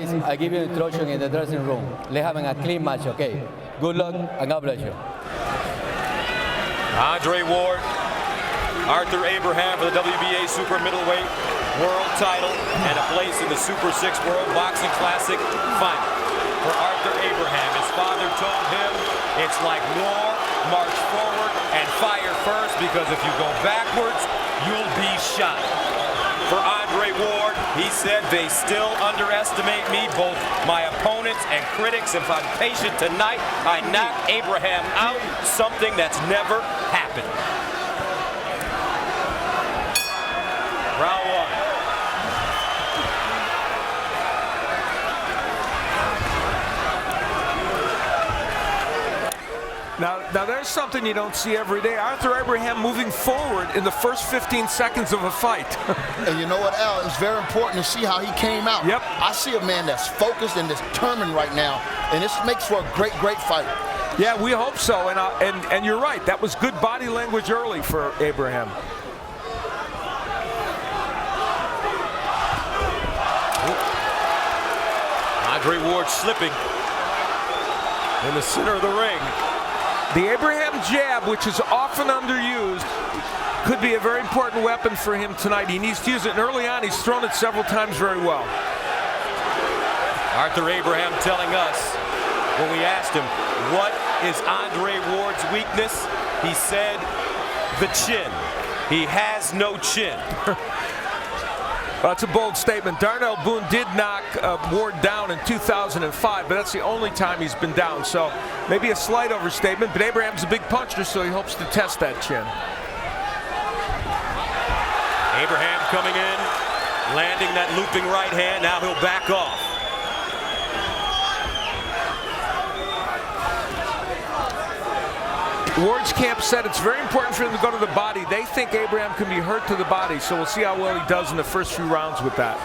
guys, I give you instruction in the dressing room. Let's have a clean match, okay? Good luck, and God bless you. Andre Ward, Arthur Abraham for the WBA Super Middleweight World title and a place in the Super 6 World Boxing Classic final. For Arthur Abraham, his father told him, it's like war, march forward and fire first, because if you go backwards, you'll be shot. For Andre Ward, he said, they still underestimate me, both my opponents and critics. If I'm patient tonight, I knock Abraham out, something that's never happened. Round one. Now there's something you don't see every day. Arthur Abraham moving forward in the first 15 seconds of a fight. And you know what, Al? It's very important to see how he came out. Yep. I see a man that's focused and determined right now, and this makes for a great, great fight. Yeah, we hope so. And you're right. That was good body language early for Abraham. Andre Ward slipping in the center of the ring. The Abraham jab, which is often underused, could be a very important weapon for him tonight. He needs to use it, and early on he's thrown it several times very well. Arthur Abraham telling us, when we asked him, what is Andre Ward's weakness? He said, the chin. He has no chin. Well, that's a bold statement. Darnell Boone did knock Ward down in 2005, but that's the only time he's been down. So maybe a slight overstatement, but Abraham's a big puncher, so he hopes to test that chin. Abraham coming in, landing that looping right hand. Now he'll back off. Ward's camp said it's very important for him to go to the body. They think Abraham can be hurt to the body, so we'll see how well he does in the first few rounds with that.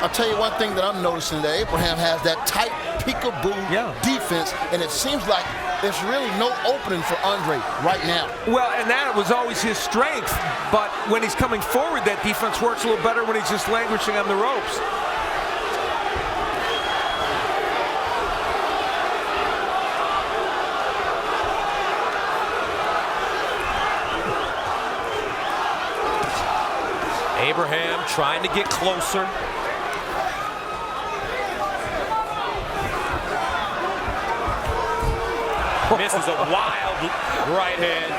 I'll tell you one thing that I'm noticing, that Abraham has that tight peekaboo defense, and it seems like there's really no opening for Andre right now. Well, and that was always his strength, but when he's coming forward, that defense works a little better when he's just languishing on the ropes. Abraham trying to get closer. Misses a wild right hand.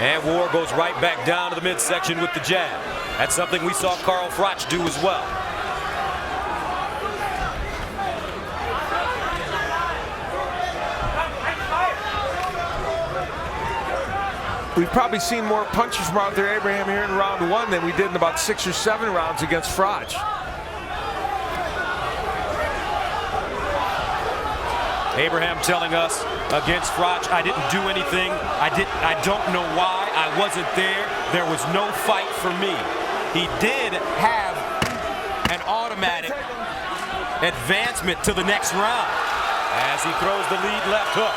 And Ward goes right back down to the midsection with the jab. That's something we saw Carl Froch do as well. We've probably seen more punches from Arthur Abraham here in round one than we did in about 6 or 7 rounds against Froch. Abraham telling us, against Froch, I didn't do anything. I don't know why. I wasn't there. There was no fight for me. He did have an automatic advancement to the next round as he throws the lead left hook.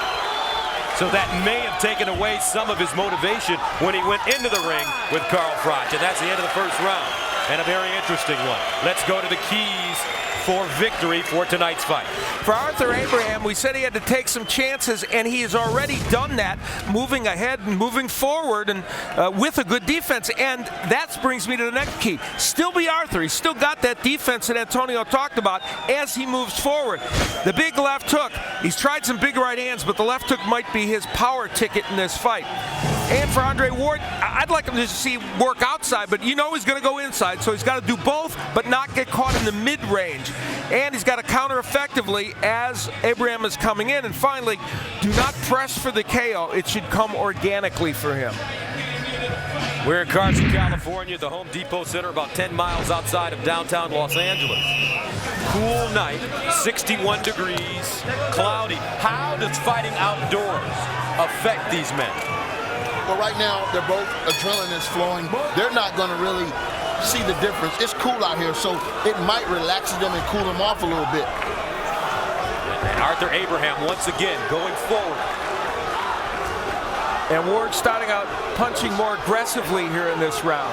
So that may have taken away some of his motivation when he went into the ring with Carl Froch. And that's the end of the first round. And a very interesting one. Let's go to the keys for victory for tonight's fight. For Arthur Abraham, we said he had to take some chances, and he has already done that, moving ahead and moving forward, and with a good defense. And that brings me to the next key. Still be Arthur. He's still got that defense that Antonio talked about as he moves forward. The big left hook. He's tried some big right hands, but the left hook might be his power ticket in this fight. And for Andre Ward, I'd like him to see work outside, but you know he's going to go inside, so he's got to do both, but not get caught in the mid-range. And he's got to counter effectively as Abraham is coming in. And finally, do not press for the KO. It should come organically for him. We're in Carson, California, at the Home Depot Center, about 10 miles outside of downtown Los Angeles. Cool night, 61 degrees, cloudy. How does fighting outdoors affect these men? Well, right now, they're both, adrenaline is flowing. They're not going to really see the difference. It's cool out here, so it might relax them and cool them off a little bit. And Arthur Abraham once again going forward. And Ward starting out punching more aggressively here in this round.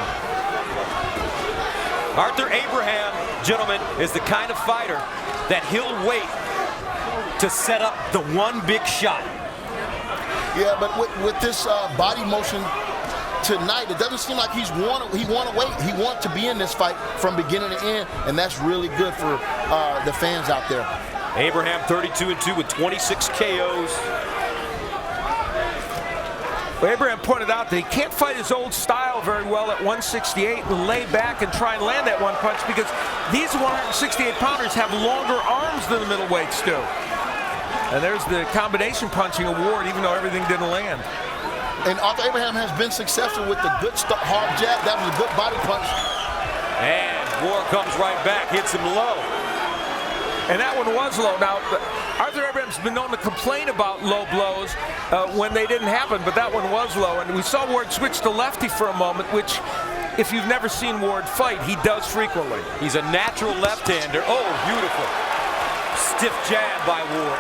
Arthur Abraham, gentlemen, is the kind of fighter that he'll wait to set up the one big shot. Yeah, but with this body motion tonight, it doesn't seem like he want to wait. He wants to be in this fight from beginning to end, and that's really good for the fans out there. Abraham 32-2 with 26 KOs. Well, Abraham pointed out that he can't fight his old style very well at 168 and lay back and try and land that one punch because these 168-pounders have longer arms than the middleweights do. And there's the combination punching award, even though everything didn't land. And Arthur Abraham has been successful with the good hard jab. That was a good body punch. And Ward comes right back, hits him low. And that one was low. Now, Arthur Abraham's been known to complain about low blows when they didn't happen, but that one was low. And we saw Ward switch to lefty for a moment, which, if you've never seen Ward fight, he does frequently. He's a natural left-hander. Oh, beautiful. Stiff jab by Ward.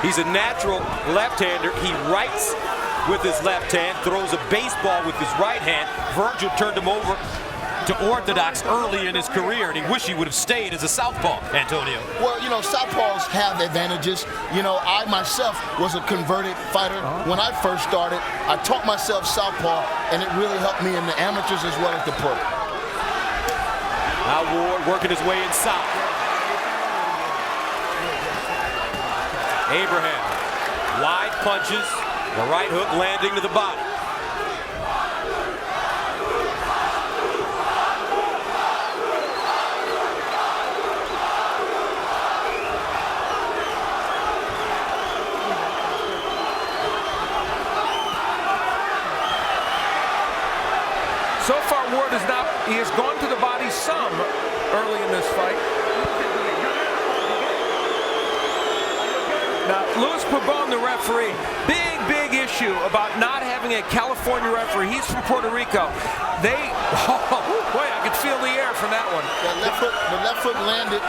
He's a natural left-hander. He writes with his left hand, throws a baseball with his right hand. Virgil turned him over to orthodox early in his career, and he wished he would have stayed as a southpaw, Antonio. Well, you know, southpaws have advantages. You know, I myself was a converted fighter. When I first started, I taught myself southpaw, and it really helped me in the amateurs as well as the pro. Now Ward working his way inside. Abraham, wide punches, the right hook landing to the body. So far, Ward he has gone to the body some early in this fight. Now, Luis Pabon, the referee, big issue about not having a California referee. He's from Puerto Rico. Boy, I could feel the air from that one. The left foot landed.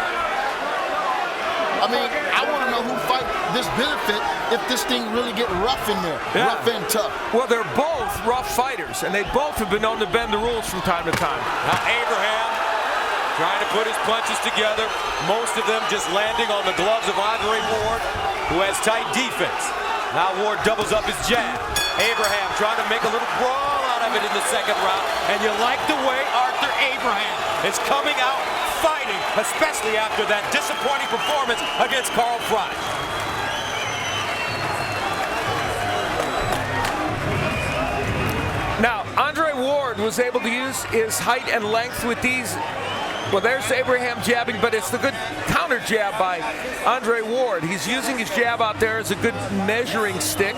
I mean, I want to know who fight this benefit if this thing really get rough in there, rough and tough. Well, they're both rough fighters, and they both have been known to bend the rules from time to time. Now Abraham trying to put his punches together, most of them just landing on the gloves of Andre Ward, who has tight defense. Now Ward doubles up his jab. Abraham trying to make a little brawl out of it in the second round, and you like the way Arthur Abraham is coming out fighting, especially after that disappointing performance against Carl Fry. Now, Andre Ward was able to use his height and length with these. Well, there's Abraham jabbing, but it's the good counter jab by Andre Ward. He's using his jab out there as a good measuring stick.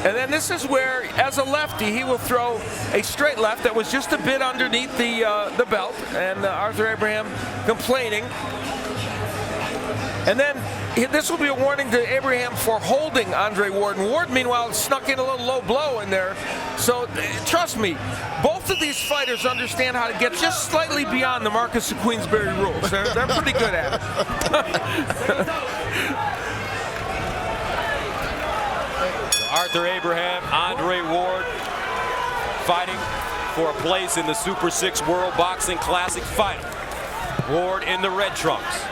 And then this is where, as a lefty, he will throw a straight left that was just a bit underneath the belt, and Arthur Abraham complaining. And then this will be a warning to Abraham for holding Andre Ward. And Ward, meanwhile, snuck in a little low blow in there. So trust me, both of these fighters understand how to get just slightly beyond the Marquess of Queensberry rules. They're pretty good at it. Arthur Abraham, Andre Ward fighting for a place in the Super 6 World Boxing Classic final. Ward in the red trunks,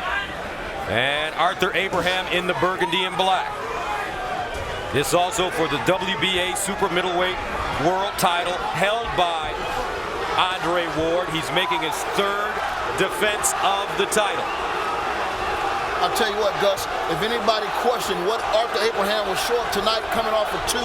and Arthur Abraham in the burgundy and black. This also for the WBA super middleweight world title held by Andre Ward. He's making his third defense of the title. I'll tell you what, Gus, if anybody questioned what Arthur Abraham was short tonight coming off of 2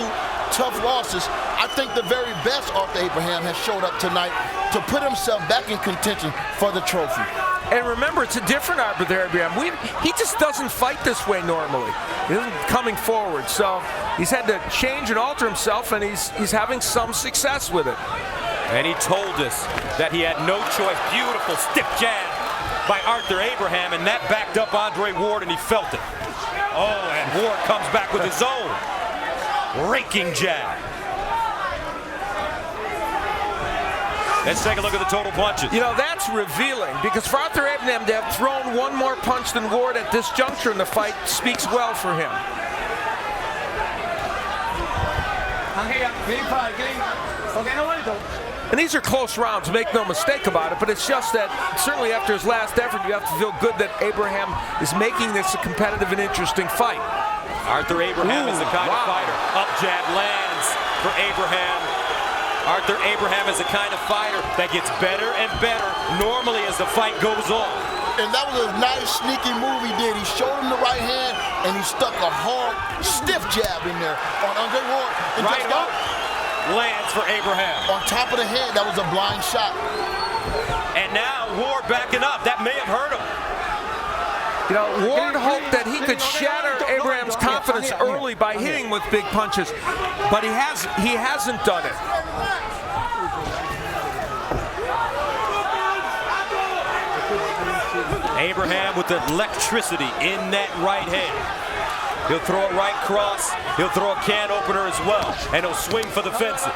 tough losses, I think the very best Arthur Abraham has showed up tonight to put himself back in contention for the trophy. And remember, it's a different Arthur Abraham. He just doesn't fight this way normally. He isn't coming forward. So he's had to change and alter himself, and he's having some success with it. And he told us that he had no choice. Beautiful stiff jab by Arthur Abraham, and that backed up Andre Ward, and he felt it. Oh, and Ward comes back with his own raking jab. Let's take a look at the total punches. You know, that's revealing, because for Arthur Abraham to have thrown one more punch than Ward at this juncture in the fight speaks well for him. And these are close rounds, make no mistake about it, but it's just that certainly after his last effort, you have to feel good that Abraham is making this a competitive and interesting fight. Arthur Abraham is the kind of fighter. Up jab lands for Abraham. Arthur Abraham is the kind of fighter that gets better and better normally as the fight goes on. And that was a nice sneaky move he did. He showed him the right hand, and he stuck a hard, stiff jab in there on Andre Ward. And Right just got lands for Abraham. on top of the head. That was a blind shot. And now Ward backing up. That may have hurt him. You know, Ward hoped that he could shatter Abraham's confidence early by hitting with big punches, but he hasn't done it. Abraham with the electricity in that right hand. He'll throw a right cross. He'll throw a can opener as well. And he'll swing for the fences.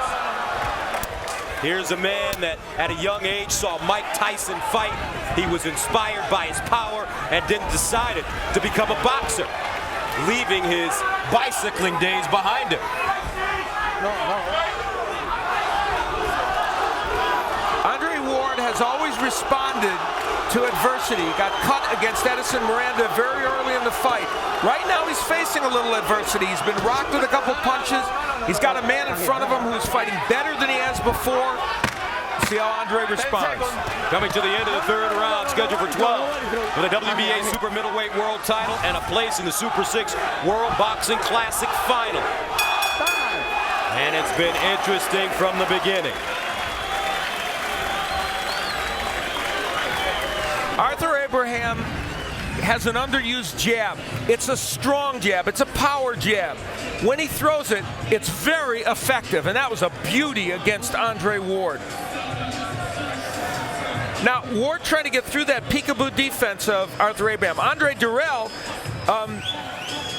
Here's a man that at a young age saw Mike Tyson fight. He was inspired by his power and then decided to become a boxer, leaving his bicycling days behind him. Andre Ward has always responded to adversity. He got cut against Edison Miranda very early in the fight. Right now he's facing a little adversity. He's been rocked with a couple punches. He's got a man in front of him who's fighting better than he has before. See how Andre responds. Coming to the end of the third round, scheduled for 12 for the WBA Super Middleweight World Title and a place in the Super 6 World Boxing Classic Final. And it's been interesting from the beginning. Arthur Abraham has an underused jab. It's a strong jab. It's a power jab. When he throws it, it's very effective, and that was a beauty against Andre Ward. Now, Ward trying to get through that peekaboo defense of Arthur Abraham. Andre Durrell,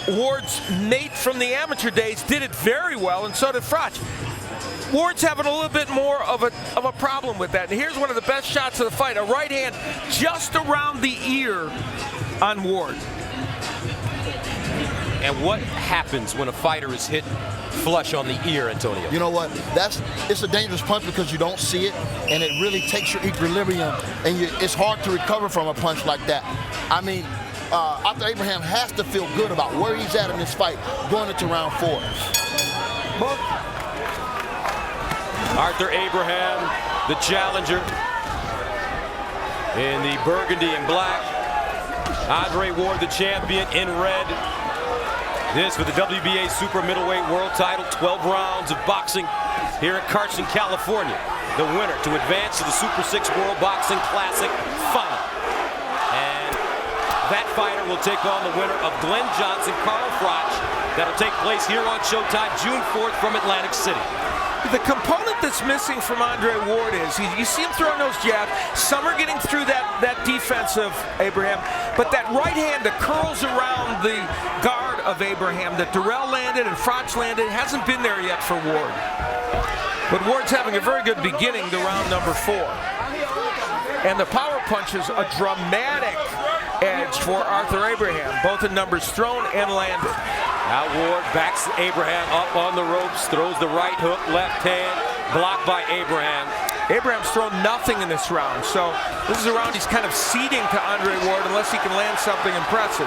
Ward's mate from the amateur days, did it very well, and so did Froch. Ward's having a little bit more of a problem with that. And here's one of the best shots of the fight, a right hand just around the ear on Ward. And what happens when a fighter is hit flush on the ear, Antonio? You know what? It's a dangerous punch because you don't see it, and it really takes your equilibrium, and it's hard to recover from a punch like that. I mean, Arthur Abraham has to feel good about where he's at in this fight going into round 4. Arthur Abraham, the challenger, in the burgundy and black. Andre Ward, the champion, in red. This for the WBA Super Middleweight World Title. 12 rounds of boxing here at Carson, California. The winner to advance to the Super 6 World Boxing Classic Final. And that fighter will take on the winner of Glenn Johnson, Carl Froch. That'll take place here on Showtime June 4th from Atlantic City. The component that's missing from Andre Ward is, you see him throwing those jabs, some are getting through that defense of Abraham, but that right hand that curls around the guard of Abraham that Durrell landed and Froch landed hasn't been there yet for Ward. But Ward's having a very good beginning to round number 4. And the power punch is a dramatic edge for Arthur Abraham, both in numbers thrown and landed. Now Ward backs Abraham up on the ropes, throws the right hook, left hand, blocked by Abraham. Abraham's thrown nothing in this round, so this is a round he's kind of ceding to Andre Ward unless he can land something impressive.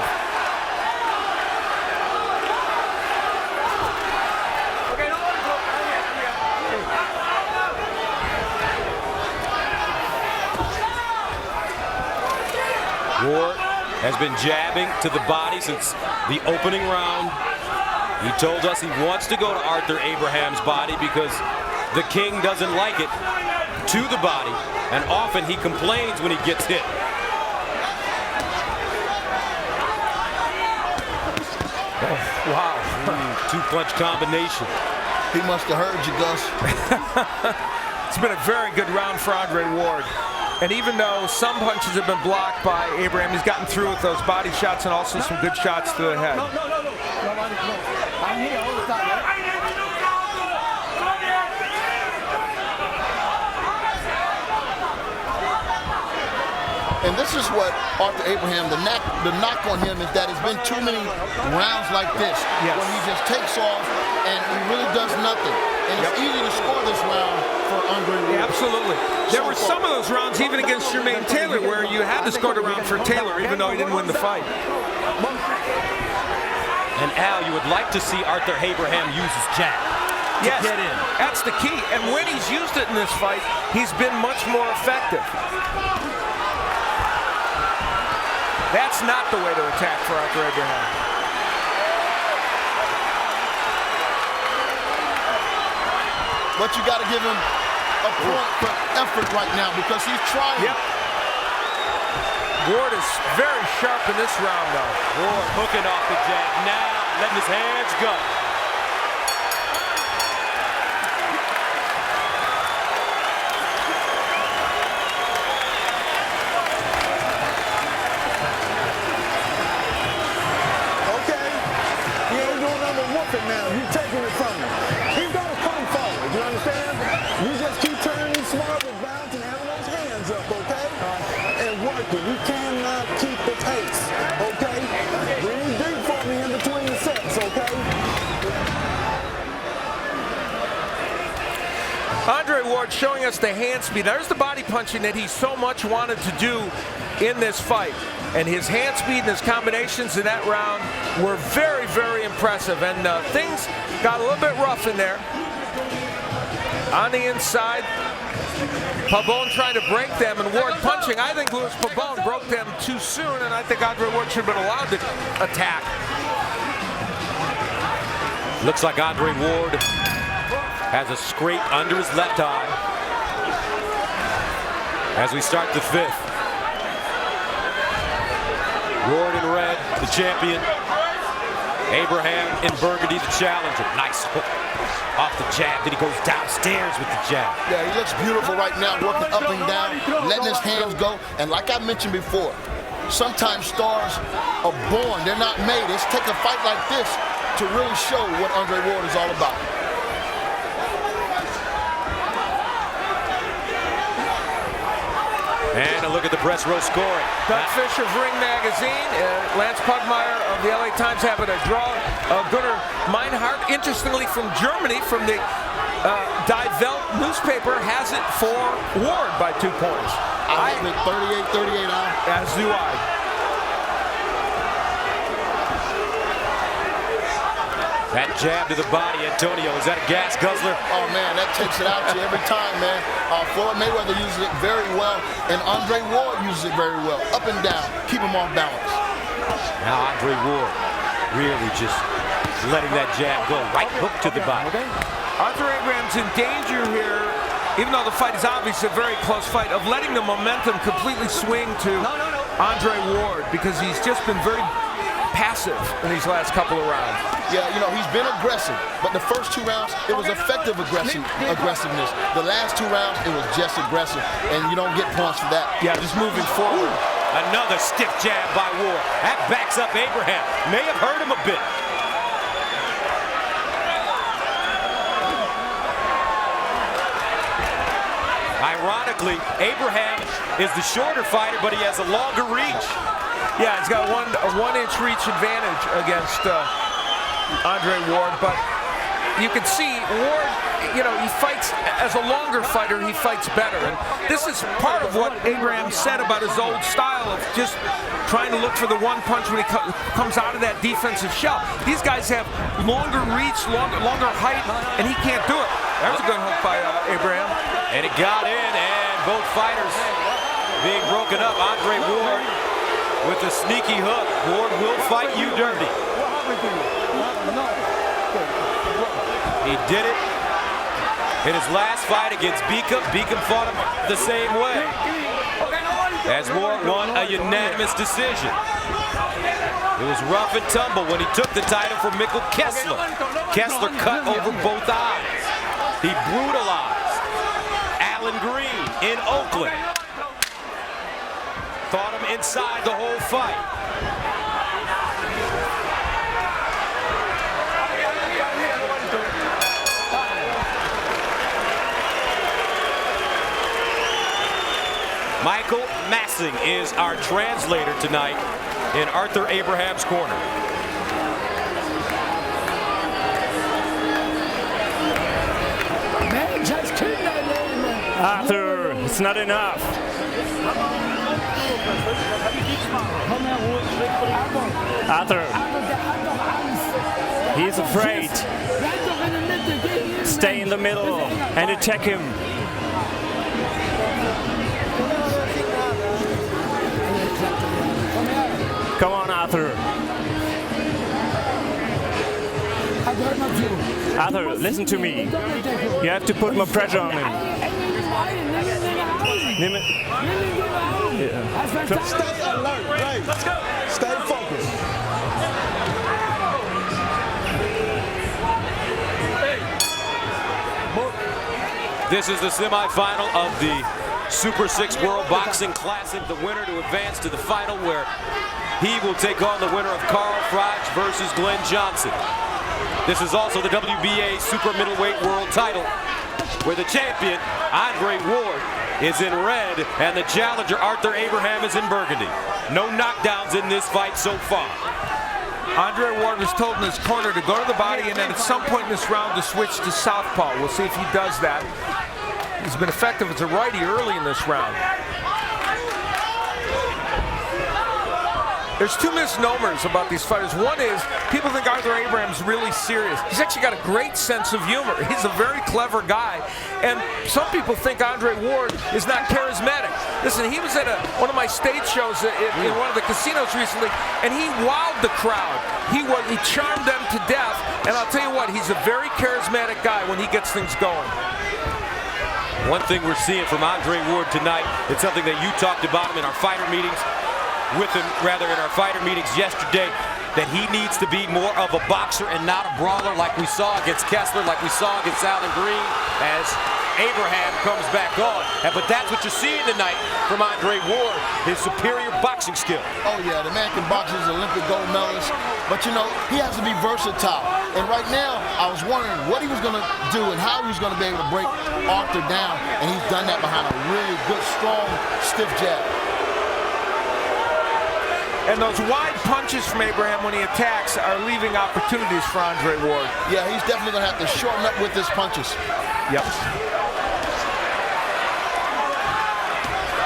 Ward has been jabbing to the body since the opening round. He told us he wants to go to Arthur Abraham's body because the king doesn't like it to the body, and often he complains when he gets hit. Oh, wow. Two-punch combination. He must have heard you, Gus. It's been a very good round for Andre Ward. And even though some punches have been blocked by Abraham, he's gotten through with those body shots and also some good shots to the head. I'm here all the time, right? And this is what Arthur Abraham, the knock on him is that it's been too many rounds like this where he just takes off and he really does nothing. And it's easy to score this round for Andre Ward. Absolutely. There were some of those rounds even against Jermaine Taylor where you had to score the round for Taylor even though he didn't win the fight. And Al, you would like to see Arthur Abraham use his jab to get in. That's the key. And when he's used it in this fight, he's been much more effective. That's not the way to attack for Arthur Abraham. But you got to give him a point for effort right now because he's trying. Yep. Ward is very sharp in this round, though. Ward hooking off the jab. Now letting his hands go. Now you're taking it from him. He's gonna come forward. You understand? You just keep turning smart with bounce and having those hands up, okay? And working. You cannot keep the pace, okay? Breathe deep for me in between the sets, okay? Andre Ward showing us the hand speed. There's the body punching that he so much wanted to do in this fight. And his hand speed and his combinations in that round were very, very impressive. And things got a little bit rough in there. On the inside, Pabon trying to break them and Ward punching. I think Louis Pabon broke them too soon, and I think Andre Ward should have been allowed to attack. Looks like Andre Ward has a scrape under his left eye as we start the fifth. Ward in red, the champion. Abraham in burgundy, the challenger. Nice hook off the jab. Then he goes downstairs with the jab. Yeah, he looks beautiful right now, working up and down, letting his hands go. And like I mentioned before, sometimes stars are born. They're not made. It's take a fight like this to really show what Andre Ward is all about. And a look at the press row scoring. Doug Fisher of Ring Magazine, Lance Pugmire of the LA Times having a draw. Gunnar Meinhardt, interestingly from Germany, from the Die Welt newspaper, has it for Ward by 2 points. I have it 38-38 out. As do I. That jab to the body, Antonio. Is that a gas guzzler? Oh, man, that takes it out to you every time, man. Floyd Mayweather uses it very well, and Andre Ward uses it very well. Up and down, keep him off balance. Now Andre Ward really just letting that jab go. Right hook to the body. Arthur Abraham's in danger here, even though the fight is obviously a very close fight, of letting the momentum completely swing to Andre Ward because he's just been very passive in these last couple of rounds. Yeah, you know, he's been aggressive, but the first 2 rounds, it was effective aggressiveness. The last 2 rounds, it was just aggressive, and you don't get points for that. Yeah, just moving forward. Another stiff jab by Ward. That backs up Abraham. May have hurt him a bit. Ironically, Abraham is the shorter fighter, but he has a longer reach. Yeah, he's got a 1-inch reach advantage against Andre Ward, but you can see Ward, you know, he fights as a longer fighter, he fights better. And this is part of what Abraham said about his old style of just trying to look for the one punch when he comes out of that defensive shell. These guys have longer reach, longer height, and he can't do it. That was a good hook by Abraham. And it got in, and both fighters being broken up. Andre Ward with a sneaky hook. Ward will fight you dirty. He did it in his last fight against Beacom. Beacom fought him the same way, as Ward won a unanimous decision. It was rough and tumble when he took the title from Mikkel Kessler. Kessler cut over both eyes. He brutalized Alan Green in Oakland. Fought him inside the whole fight. Michael Massing is our translator tonight in Arthur Abraham's corner. Man, just keep that name, man. Arthur, it's not enough. Arthur, he's afraid. Stay in the middle and attack him. Come on, Arthur. Arthur, listen to me. You have to put more pressure on him. Stay alert, right? Let's go. Stay focused. This is the semifinal of the Super 6 World Boxing Classic. The winner to advance to the final, where he will take on the winner of Carl Froch versus Glenn Johnson. This is also the WBA Super Middleweight World Title, where the champion, Andre Ward, is in red, and the challenger, Arthur Abraham, is in burgundy. No knockdowns in this fight so far. Andre Ward was told in his corner to go to the body and then at some point in this round to switch to southpaw. We'll see if he does that. He's been effective as a righty early in this round. There's two misnomers about these fighters. One is people think Arthur Abraham's really serious. He's actually got a great sense of humor. He's a very clever guy. And some people think Andre Ward is not charismatic. Listen, he was at one of my stage shows in one of the casinos recently, and he wowed the crowd. He charmed them to death. And I'll tell you what, he's a very charismatic guy when he gets things going. One thing we're seeing from Andre Ward tonight, it's something that you talked about him in our fighter meetings, with him rather in our fighter meetings yesterday, that he needs to be more of a boxer and not a brawler like we saw against Kessler, like we saw against Alan Green, as Abraham comes back on. But that's what you're seeing tonight from Andre Ward, his superior boxing skill. Oh yeah, the man can box. He's an Olympic gold medalist. But you know, he has to be versatile. And right now, I was wondering what he was going to do and how he was going to be able to break Arthur down. And he's done that behind a really good, strong, stiff jab. And those wide punches from Abraham when he attacks are leaving opportunities for Andre Ward. Yeah, he's definitely going to have to shorten up with his punches. Yep.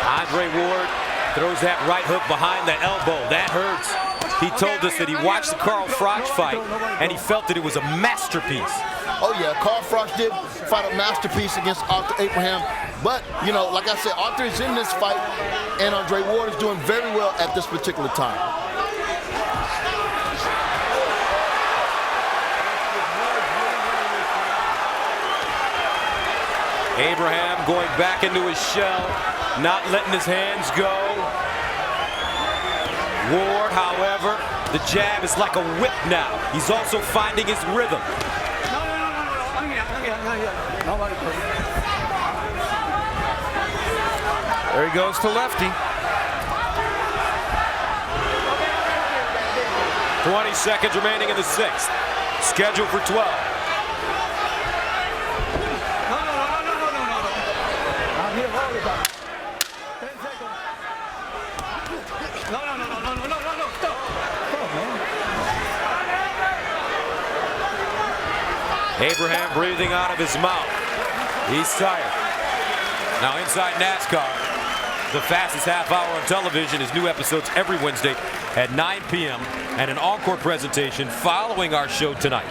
Andre Ward throws that right hook behind the elbow. That hurts. He told us that he watched the Carl Froch fight, and he felt that it was a masterpiece. Oh yeah, Carl Froch did fight a masterpiece against Arthur Abraham. But, you know, like I said, Arthur is in this fight, and Andre Ward is doing very well at this particular time. Abraham going back into his shell, not letting his hands go. Ward, however, the jab is like a whip now. He's also finding his rhythm. There he goes to lefty. 20 seconds remaining in the sixth. Scheduled for 12. Abraham breathing out of his mouth. He's tired. Now inside NASCAR, the fastest half hour on television is new episodes every Wednesday at 9 p.m. and an encore presentation following our show tonight.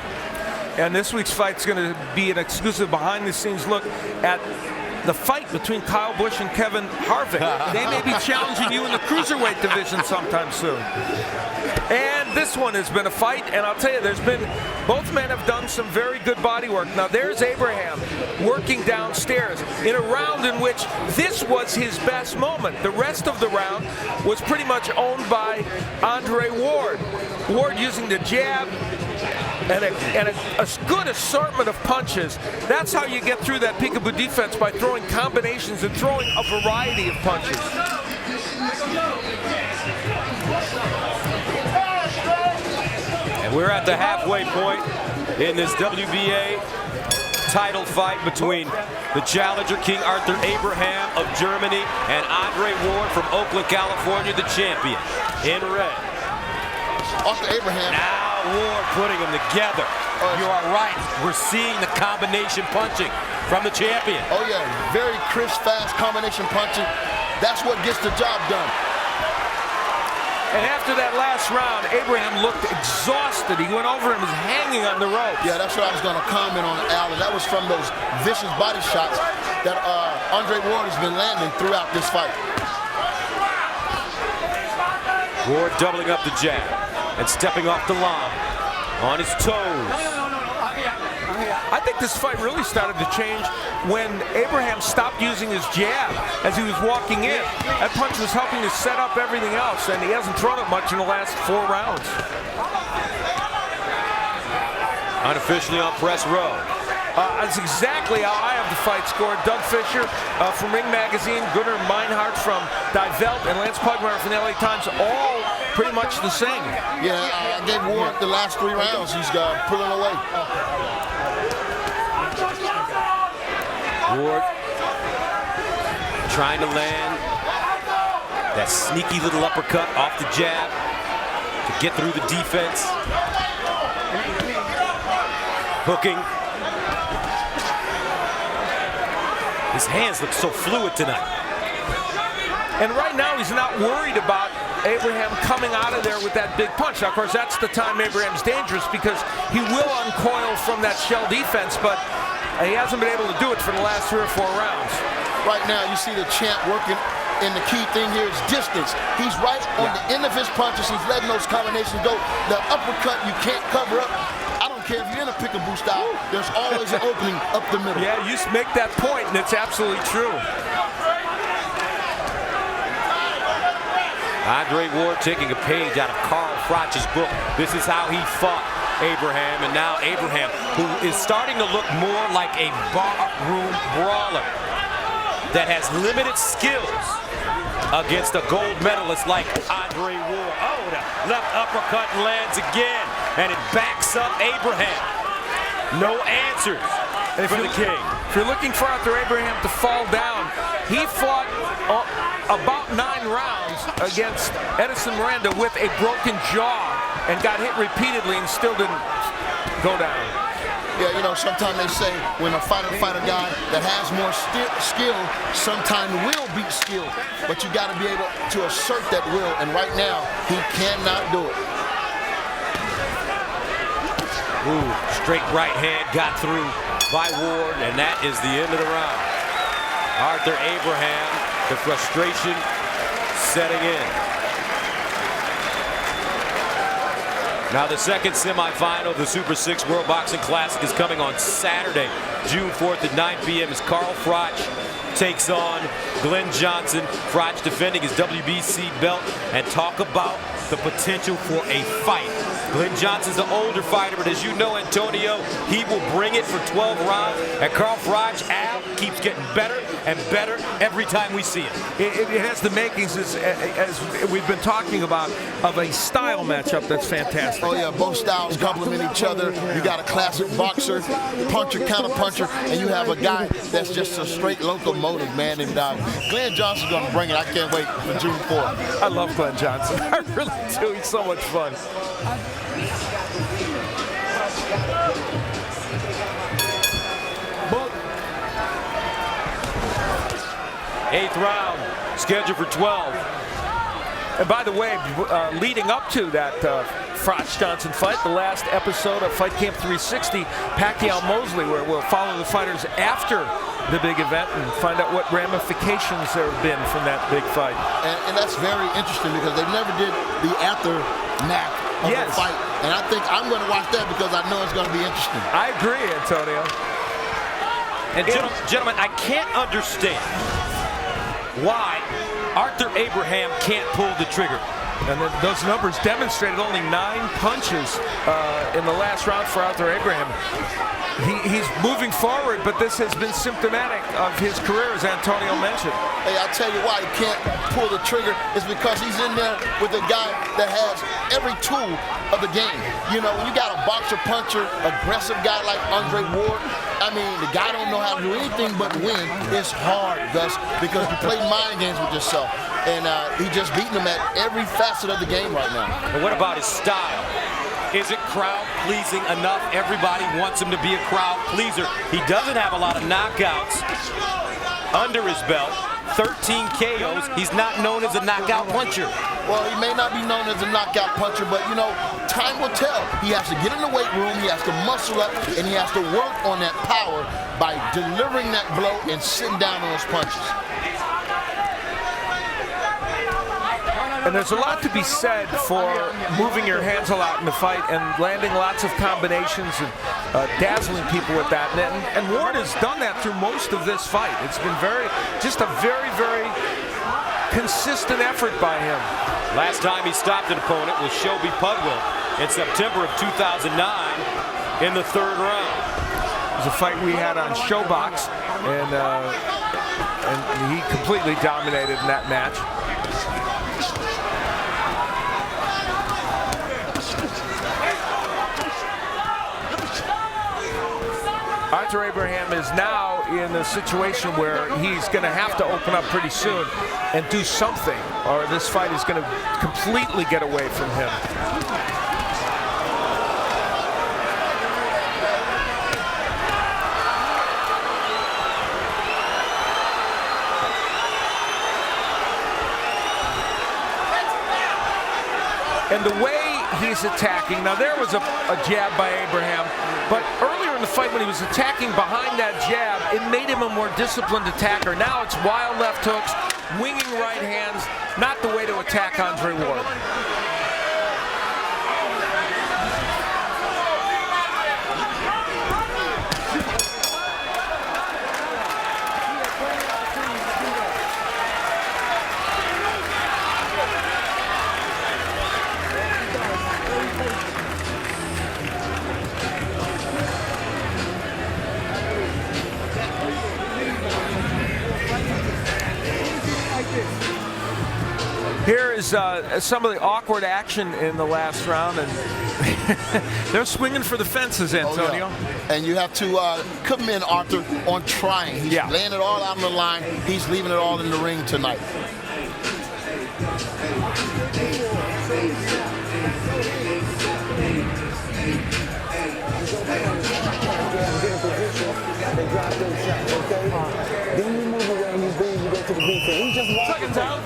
And this week's fight is going to be an exclusive behind-the-scenes look at the fight between Kyle Busch and Kevin Harvick. They may be challenging you in the cruiserweight division sometime soon. And this one has been a fight, and I'll tell you, both men have done some very good body work. Now there's Abraham working downstairs in a round in which this was his best moment. The rest of the round was pretty much owned by Andre Ward. Ward using the jab, and a good assortment of punches. That's how you get through that peekaboo defense, by throwing combinations and throwing a variety of punches. And we're at the halfway point in this WBA title fight between the challenger King Arthur Abraham of Germany and Andre Ward from Oakland, California, the champion. In red. Arthur Abraham. Now Ward putting them together. You are right. We're seeing the combination punching from the champion. Oh yeah, very crisp, fast combination punching. That's what gets the job done. And after that last round, Abraham looked exhausted. He went over and was hanging on the ropes. Yeah, that's what I was going to comment on, Alan. That was from those vicious body shots that Andre Ward has been landing throughout this fight. Ward doubling up the jab and stepping off the line on his toes. I think this fight really started to change when Abraham stopped using his jab as he was walking in. That punch was helping to set up everything else, and he hasn't thrown it much in the last 4 rounds. Unofficially on press row. That's exactly how I have the fight scored. Doug Fisher from Ring Magazine, Gunnar Meinhardt from Die Welt, and Lance Pugmire from the LA Times, all pretty much the same. Yeah, I gave Ward the last 3 rounds. He's pulling away. Ward trying to land that sneaky little uppercut off the jab to get through the defense. Hooking. His hands look so fluid tonight. And right now he's not worried about Abraham coming out of there with that big punch. Now, of course, that's the time Abraham's dangerous because he will uncoil from that shell defense, but he hasn't been able to do it for the last 3 or 4 rounds. Right now, you see the champ working, and the key thing here is distance. He's right on the end of his punches. He's letting those combinations go. The uppercut you can't cover up. I don't care if you're in a pick-a-boo style. There's always an opening up the middle. Yeah, you make that point, and it's absolutely true. Andre Ward taking a page out of Carl Froch's book. This is how he fought Abraham, and now Abraham, who is starting to look more like a barroom brawler that has limited skills against a gold medalist like Andre Ward. Oh, the left uppercut lands again, and it backs up Abraham. No answers for the King. If you're looking for Arthur Abraham to fall down, he fought about 9 rounds against Edison Miranda with a broken jaw and got hit repeatedly and still didn't go down. Yeah, you know, sometimes they say when a fighter fight a guy that has more skill, sometimes will beat skill. But you got to be able to assert that will, and right now, he cannot do it. Ooh, straight right hand got through by Ward, and that is the end of the round. Arthur Abraham, the frustration setting in. Now the second semifinal of the Super 6 World Boxing Classic is coming on Saturday, June 4th at 9 p.m. as Carl Froch takes on Glenn Johnson. Froch defending his WBC belt, and talk about the potential for a fight. Glenn Johnson's the older fighter, but as you know, Antonio, he will bring it for 12 rounds, and Carl Froch, Al, keeps getting better and better every time we see him. It has the makings, as we've been talking about, of a style matchup that's fantastic. Oh yeah, both styles complement each other. You got a classic boxer, puncher, counter-puncher, and you have a guy that's just a straight locomotive, man. And Glenn Johnson's going to bring it. I can't wait for June 4th. I love Glenn Johnson. I really do. He's so much fun. Eighth round, scheduled for 12. And by the way, leading up to that Froch-Johnson fight, the last episode of Fight Camp 360, Pacquiao-Mosley, where we'll follow the fighters after the big event and find out what ramifications there have been from that big fight. And that's very interesting because they never did the aftermath of the fight. And I think I'm going to watch that because I know it's going to be interesting. I agree, Antonio. And gentlemen, I can't understand why Arthur Abraham can't pull the trigger. And then those numbers demonstrated only 9 punches in the last round for Arthur Abraham. He's moving forward, but this has been symptomatic of his career, as Antonio mentioned. Hey, I'll tell you why he can't pull the trigger. It's because he's in there with a guy that has every tool of the game. You know, when you got a boxer, puncher, aggressive guy like Andre Ward, I mean, the guy don't know how to do anything but win. It's hard, Gus, because you play mind games with yourself. And he just beating him at every facet of the game right now. And what about his style? Is it crowd pleasing enough? Everybody wants him to be a crowd pleaser. He doesn't have a lot of knockouts under his belt. 13 KOs. He's not known as a knockout puncher. Well, he may not be known as a knockout puncher, but, you know, time will tell. He has to get in the weight room, he has to muscle up, and he has to work on that power by delivering that blow and sitting down on those punches. And there's a lot to be said for moving your hands a lot in the fight and landing lots of combinations and dazzling people with that. And Ward has done that through most of this fight. It's been just a very, very consistent effort by him. Last time he stopped an opponent was Shelby Pudwill in September of 2009 in the 3rd round. It was a fight we had on Showbox, and he completely dominated in that match. Arthur Abraham is now in a situation where he's going to have to open up pretty soon and do something, or this fight is going to completely get away from him. And the way he's attacking, now there was a jab by Abraham, but earlier in the fight when he was attacking behind that jab, it made him a more disciplined attacker. Now it's wild left hooks, winging right hands, not the way to attack Andre Ward. Here is some of the awkward action in the last round, and they're swinging for the fences, Antonio. Oh, yeah. And you have to commend Arthur on trying. He's laying it all out on the line. He's leaving it all in the ring tonight. Then you move away and you go to the defense. He just walks. Seconds out.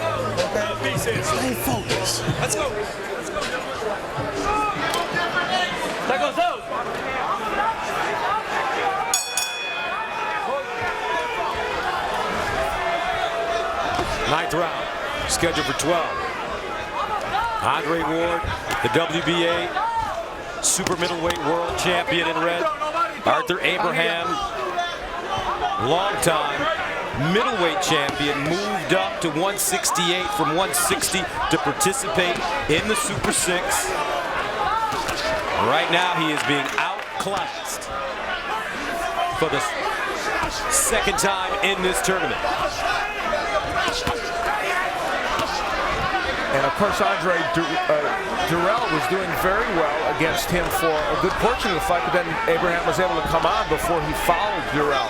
Okay. Stay focused. Let's go. That goes out. 9th round, scheduled for 12. Andre Ward, the WBA super middleweight world champion in red. Arthur Abraham, longtime middleweight champion, moved up to 168 from 160 to participate in the Super 6. Right now he is being outclassed for the 2nd time in this tournament. And of course, Andre Dirrell was doing very well against him for a good portion of the fight, but then Abraham was able to come on before he fouled Dirrell.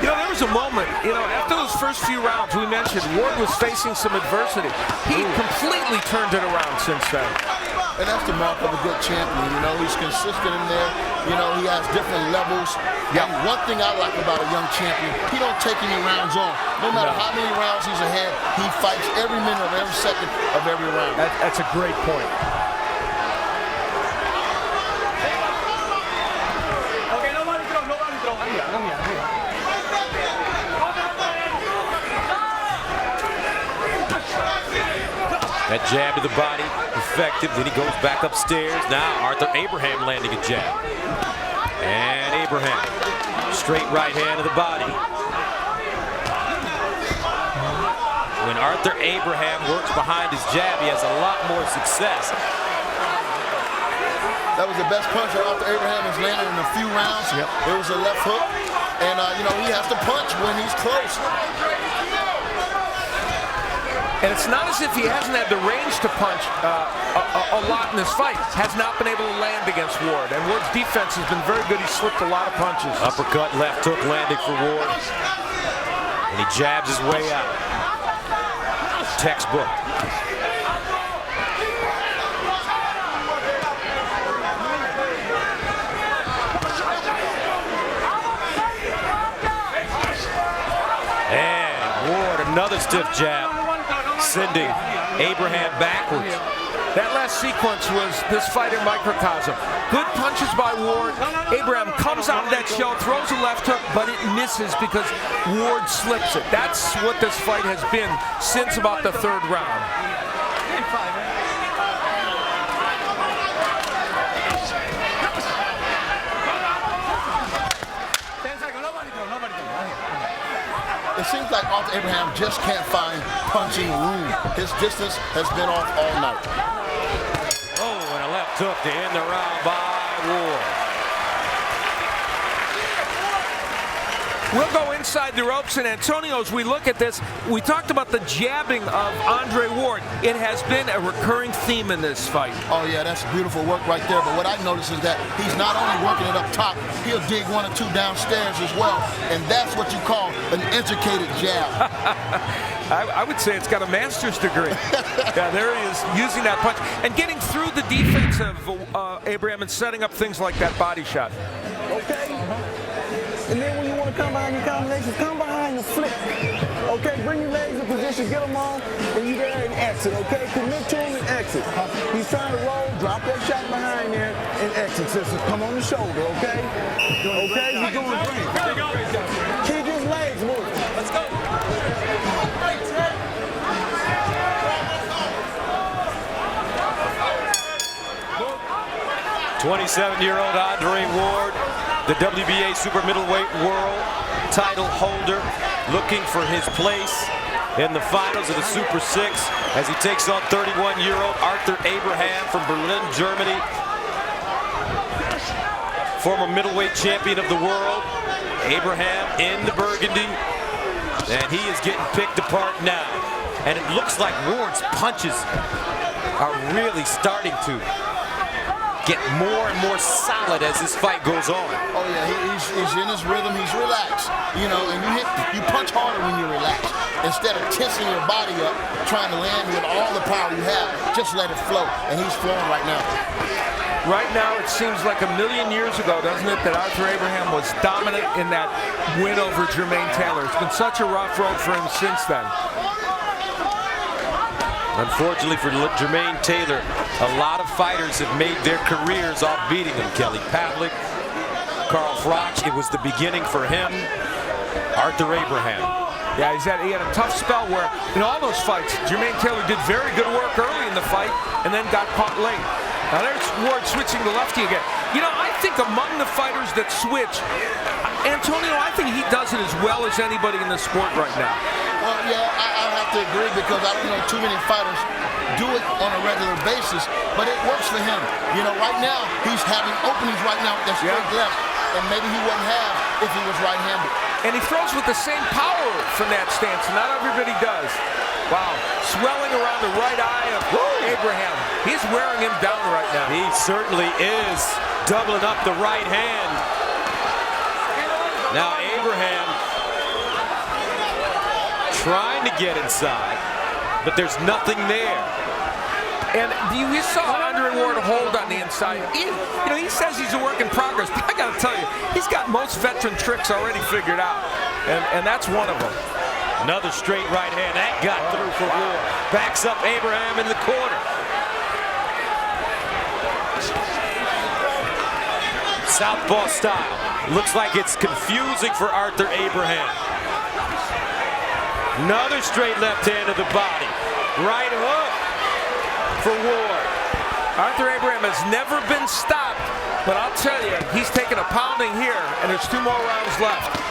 You know, there was a moment, you know, after those first few rounds we mentioned, Ward was facing some adversity. He completely turned it around since then. And that's the mark of a good champion. You know, he's consistent in there. You know, he has different levels. And one thing I like about a young champion, he don't take any rounds on. No matter how many rounds he's ahead, he fights every minute of every second of every round. That's a great point. That jab to the body, effective. Then he goes back upstairs. Now Arthur Abraham landing a jab. And Abraham, straight right hand to the body. When Arthur Abraham works behind his jab, he has a lot more success. That was the best punch that Arthur Abraham has landed in a few rounds. It was a left hook. And, you know, he has to punch when he's close. And it's not as if he hasn't had the range to punch a lot in this fight. Has not been able to land against Ward. And Ward's defense has been very good. He slipped a lot of punches. Uppercut, left hook landing for Ward. And he jabs his way out. Textbook. And Ward, another stiff jab, sending Abraham backwards. That last sequence was this fight in microcosm. Good punches by Ward. Abraham comes out of that shell, throws a left hook, but it misses because Ward slips it. That's what this fight has been since about the third round. It seems like Arthur Abraham just can't find punching room. His distance has been off all night. Oh, and a left hook to end the round by Ward. We'll go inside the ropes, and Antonio, as we look at this, we talked about the jabbing of Andre Ward. It has been a recurring theme in this fight. Oh, yeah, that's beautiful work right there. But what I notice is that he's not only working it up top, he'll dig one or two downstairs as well. And that's what you call an educated jab. I would say it's got a master's degree. Yeah, there he is, using that punch. And getting through the defense of Abraham and setting up things like that body shot. Okay? And then when you want to come behind your combinations, come behind the flip. Okay, bring your legs in position, get them on, and you there and exit, okay? Commit to him and exit. He's trying to roll, drop that shot behind there, and exit. Just come on the shoulder, okay? Okay, you're doing great. Keep his legs moving. Let's go. 27-year-old Andre Ward, the WBA super middleweight world title holder, looking for his place in the finals of the Super 6 as he takes on 31-year-old Arthur Abraham from Berlin, Germany. Former middleweight champion of the world, Abraham in the burgundy, and he is getting picked apart now. And it looks like Ward's punches are really starting to get more and more solid as this fight goes on. Oh yeah, he's in his rhythm, he's relaxed. You know, and you punch harder when you're relaxed. Instead of tensing your body up, trying to land with all the power you have, just let it flow. And he's flowing right now. Right now, it seems like a million years ago, doesn't it, that Arthur Abraham was dominant in that win over Jermaine Taylor. It's been such a rough road for him since then. Unfortunately for Jermaine Taylor, a lot of fighters have made their careers off beating him. Kelly Pavlik, Carl Froch, it was the beginning for him. Arthur Abraham. Yeah, he had a tough spell where in all those fights, Jermaine Taylor did very good work early in the fight and then got caught late. Now there's Ward switching to lefty again. You know, I think among the fighters that switch, Antonio, I think he does it as well as anybody in the sport right now. Well, yeah, I have to agree because I don't know too many fighters do it on a regular basis, but it works for him. You know, right now, he's having openings right now with that straight left, and maybe he wouldn't have if he was right-handed. And he throws with the same power from that stance. Not everybody does. Wow, swelling around the right eye of Abraham. He's wearing him down right now. He certainly is doubling up the right hand. Now Abraham trying to get inside, but there's nothing there. And you saw Andre Ward hold on the inside. He says he's a work in progress, but I got to tell you, he's got most veteran tricks already figured out, and that's one of them. Another straight right hand. That got through for Ward. Backs up Abraham in the corner. Southpaw style. Looks like it's confusing for Arthur Abraham. Another straight left hand to the body. Right hook for Ward. Arthur Abraham has never been stopped, but I'll tell you, he's taking a pounding here, and there's 2 more rounds left.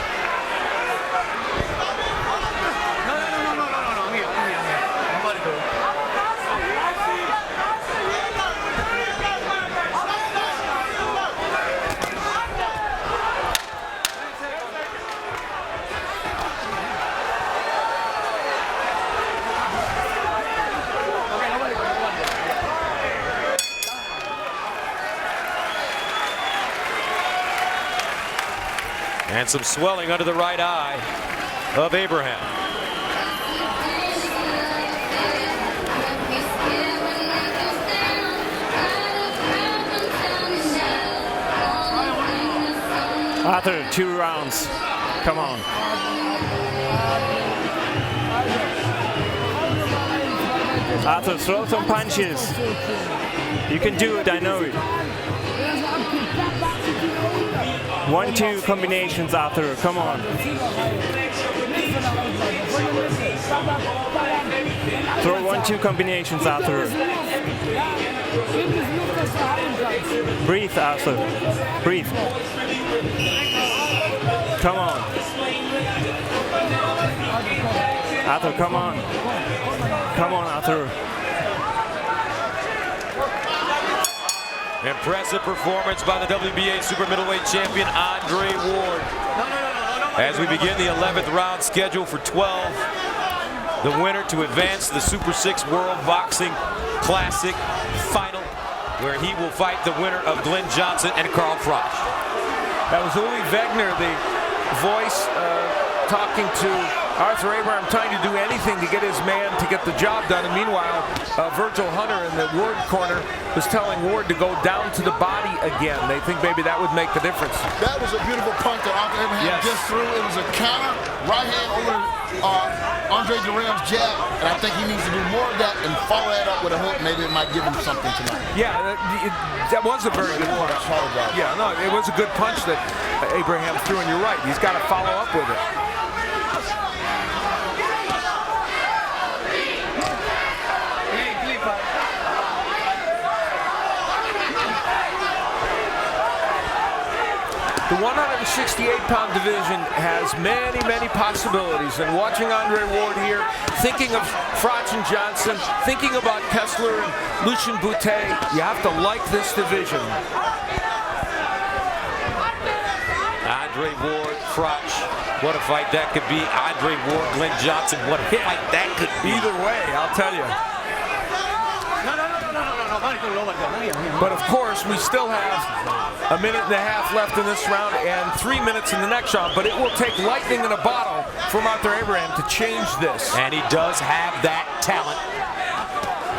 And some swelling under the right eye of Abraham. Arthur, 2 rounds. Come on. Arthur, throw some punches. You can do it, I know it. 1-2 combinations, Arthur. Come on. Throw 1-2 combinations, Arthur. Breathe, Arthur. Breathe. Come on. Arthur, come on. Come on, Arthur. Impressive performance by the WBA super middleweight champion Andre Ward. As we begin the 11th round scheduled for 12, the winner to advance to the Super 6 World Boxing Classic Final, where he will fight the winner of Glenn Johnson and Carl Froch. That was Uli Wegner, the voice talking to Arthur Abraham, trying to do anything to get his man to get the job done. And meanwhile, Virgil Hunter in the Ward corner was telling Ward to go down to the body again. They think maybe that would make the difference. That was a beautiful punch that Arthur Abraham just threw. It was a counter, right hand over Andre Duram's jab, and I think he needs to do more of that and follow that up with a hook. Maybe it might give him something tonight. Yeah, that was a very good punch. Yeah, no, it was a good punch that Abraham threw, and you're right. He's got to follow up with it. The 168-pound division has many, many possibilities. And watching Andre Ward here, thinking of Froch and Johnson, thinking about Kessler and Lucien Boutet, you have to like this division. Andre Ward, Froch, what a fight that could be. Andre Ward, Glenn Johnson, what a fight that could be. Either way, I'll tell you. But of course, we still have a minute and a half left in this round and 3 minutes in the next round. But it will take lightning in a bottle from Arthur Abraham to change this. And he does have that talent.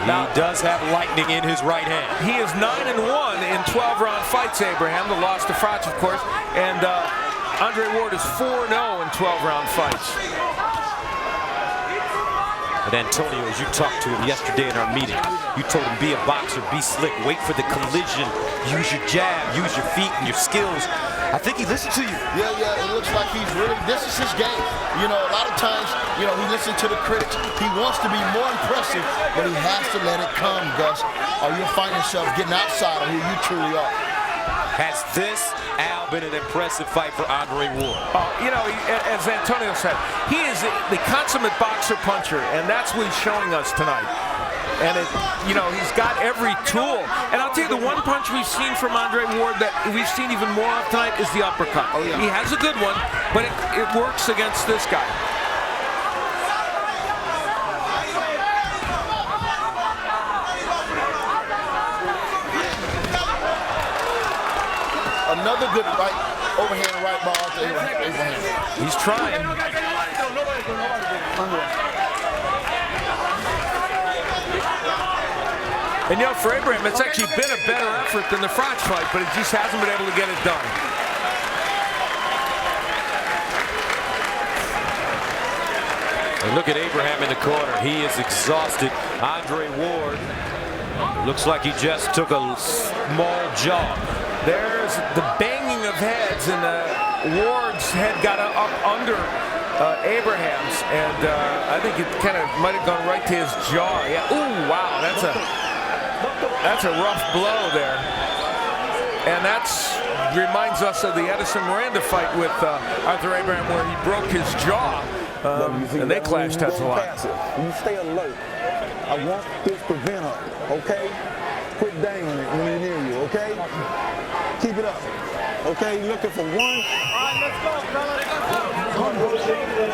He does have lightning in his right hand. He is 9-1 in 12-round fights, Abraham. The loss to Froch, of course. And Andre Ward is 4-0 in 12-round fights. But Antonio, as you talked to him yesterday in our meeting, you told him be a boxer, be slick, wait for the collision, use your jab, use your feet and your skills. I think he listened to you. Yeah, it looks like he's really, this is his game. You know, a lot of times, you know, he listens to the critics. He wants to be more impressive, but he has to let it come, Gus, or you'll find yourself getting outside of who you truly are. Has this, Al, been an impressive fight for Andre Ward? You know, as Antonio said, he is the consummate boxer puncher, and that's what he's showing us tonight. And, you know, he's got every tool. And I'll tell you, the one punch we've seen from Andre Ward that we've seen even more of tonight is the uppercut. Oh, yeah. He has a good one, but it works against this guy. Another good right, overhand right ball to Abraham. He's trying. And you know, for Abraham, it's actually been a better effort than the Froch fight, but it just hasn't been able to get it done. And look at Abraham in the corner. He is exhausted. Andre Ward looks like he just took a small jog. There's the banging of heads, and Ward's head got up under Abraham's, and I think it kind of might have gone right to his jaw. Yeah. Ooh, wow, that's a rough blow there, and that's reminds us of the Edison Miranda fight with Arthur Abraham, where he broke his jaw, and they clashed heads a lot. You stay alert. I want this preventer, okay? Quit dangling it when he's near you, okay? Keep it up. Okay, you're looking for one. All right, let's go, brother.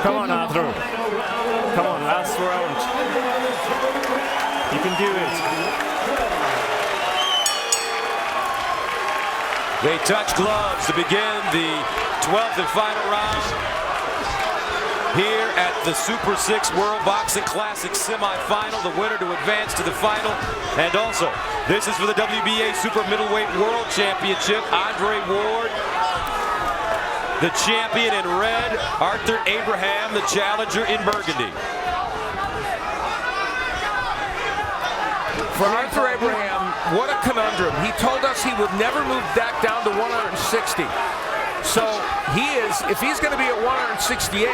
Come on, Arthur. Come on, last round. You can do it. They touch gloves to begin the 12th and final round here at the Super 6 World Boxing Classic semifinal. The winner to advance to the final. And also, this is for the WBA Super Middleweight World Championship. Andre Ward, the champion in red. Arthur Abraham, the challenger in burgundy. For Arthur Abraham, what a conundrum. He told us he would never move back down to 160. So he is, if he's going to be at 168,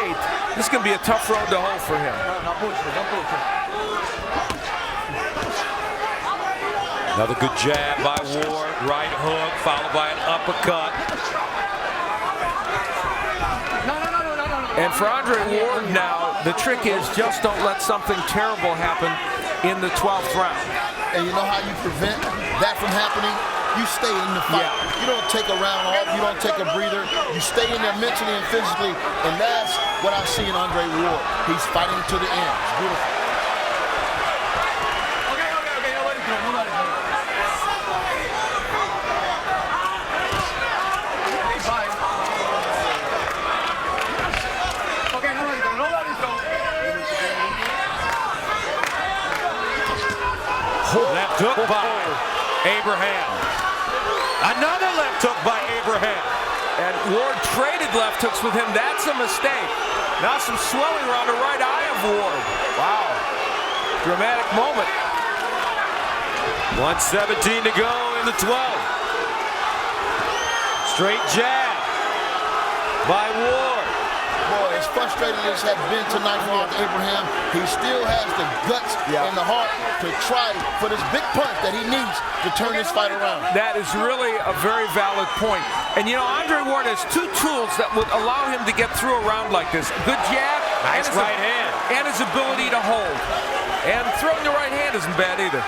this is going to be a tough road to hoe for him. Another good jab by Ward, right hook, followed by an uppercut. And for Andre Ward now, the trick is just don't let something terrible happen in the 12th round. And you know how you prevent that from happening? You stay in the fight. Yeah. You don't take a round off. You don't take a breather. You stay in there mentally and physically. And that's what I see in Andre Ward. He's fighting to the end. It's beautiful. Left hook by Abraham. Another left hook by Abraham. And Ward traded left hooks with him. That's a mistake. Now some swelling around the right eye of Ward. Wow. Dramatic moment. 1:17 to go in the 12th. Straight jab by Ward. Boy, as frustrating as has been tonight for Arthur Abraham, he still has the guts and the heart to try for this big punch that he needs to turn this fight around. That is really a very valid point. And you know, Andre Ward has two tools that would allow him to get through a round like this. Good jab, Nice and right hand. and his ability to hold. And throwing the right hand isn't bad either.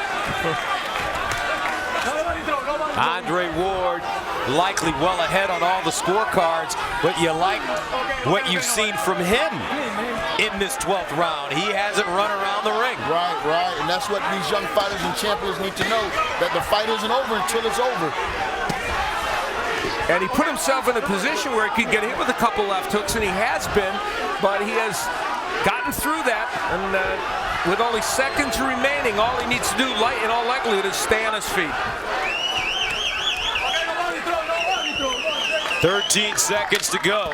Andre Ward likely well ahead on all the scorecards, but you like what you've seen from him in this 12th round. He hasn't run around the ring. Right. And that's what these young fighters and champions need to know, that the fight isn't over until it's over. And he put himself in a position where he could get hit with a couple left hooks, and he has been, but he has gotten through that. And with only seconds remaining, all he needs to do, in all likelihood, is stay on his feet. 13 seconds to go.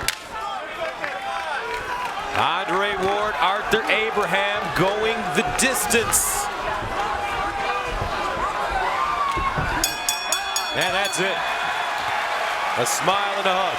Andre Ward, Arthur Abraham going the distance. And that's it. A smile and a hug.